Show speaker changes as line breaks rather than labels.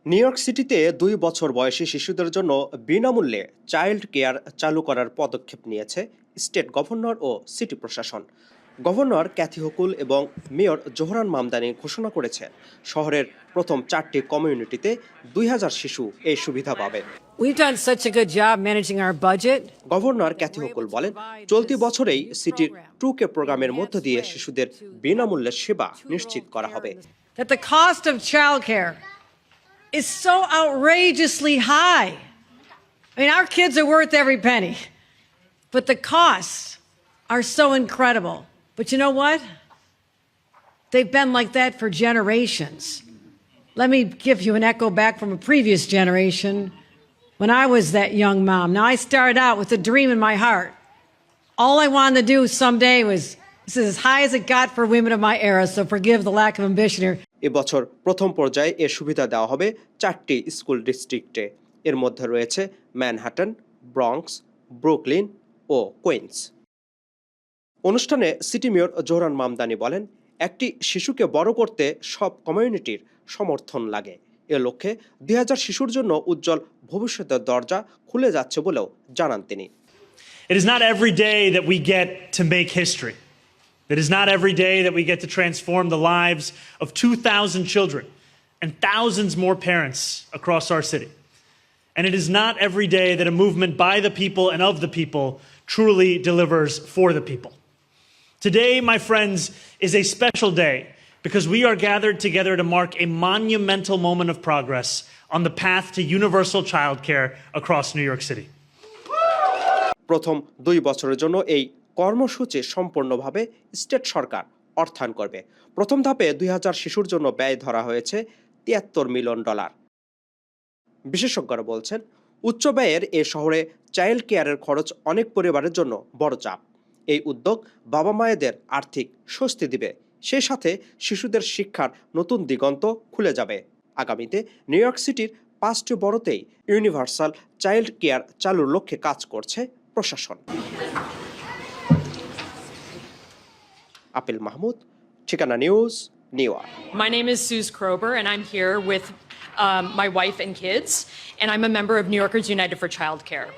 New York সিটিতে ২ বছর বয়সী শিশুদের জন্য বিনামূল্যে চাইল্ড কেয়ার চালু করার পদক্ষেপ নিয়েছে স্টেট গভর্নর ও সিটি প্রশাসন। গভর্নর ক্যাথি হোকুল এবং মেয়র জোহরান মামদানি ঘোষণা করেছেন শহরের প্রথম 4টি কমিউনিটিতে ২,০০০ শিশু এই সুবিধা পাবে।
We've done such a good job managing our budget.
Governor Kathy Hochul বলেন, চলতি বছরেই সিটির 2K প্রোগ্রামের মধ্য দিয়ে শিশুদের বিনামূল্যে সেবা নিশ্চিত করা হবে।
That the cost of childcare is so outrageously high. I mean, our kids are worth every penny, but the costs are so incredible. But you know what? They've been like that for generations. Let me give you an echo back from a previous generation when I was that young mom. Now, I started out with a dream in my heart. All I wanted to do someday was, this is as high as it got for women of my era, so forgive the lack of ambition here.
এবছর প্রথম পর্যায়ে এ সুবিধা দেওয়া হবে 4টি school ডিস্ট্রিক্টে। এর মধ্যে রয়েছে ম্যানহাটন, ব্রঙ্কস, ব্রুকলিন ও কুইন্স। অনুষ্ঠানে সিটি মেয়র জোহরান মামদানি বলেন, একটি শিশুকে বড় করতে সব কমিউনিটির সমর্থন লাগে। এ লক্ষ্যে ২,০০০ শিশুর জন্য উজ্জ্বল ভবিষ্যতের দরজা খুলে যাচ্ছে বলেও জানান তিনি।
It is not every day that we get to make history. It is not every day that we get to transform the lives of 2,000 children and thousands more parents across our city. And it is not every day that a movement by the people and of the people truly delivers for the people. Today, my friends, is a special day because we are gathered together to mark a monumental moment of progress on the path to universal childcare across New York City.
প্রথম 2 বছরের জন্য এই কর্মসূচি সম্পূর্ণভাবে state সরকার অর্থায়ন করবে। প্রথম ধাপে ২,০০০ শিশুর জন্য ব্যয় ধরা হয়েছে $৭৩ মিলিয়ন। বিশেষজ্ঞরা বলছেন, উচ্চ ব্যয়ের এ শহরে চাইল্ড কেয়ারের খরচ অনেক পরিবারের জন্য বড় চাপ। এই উদ্যোগ বাবা মায়েদের আর্থিক স্বস্তি দিবে, সেই সাথে শিশুদের শিক্ষার নতুন দিগন্ত খুলে যাবে। আগামীতে নিউ ইয়র্ক সিটির 5টি বড়তেই ইউনিভার্সাল চাইল্ড কেয়ার চালুর লক্ষ্যে কাজ করছে প্রশাসন। আপিল মাহমুদ, ঠিকানা news, new York.
My name is Suze Krober, and I'm here with my wife and kids, and I'm a member of New Yorkers United for Childcare.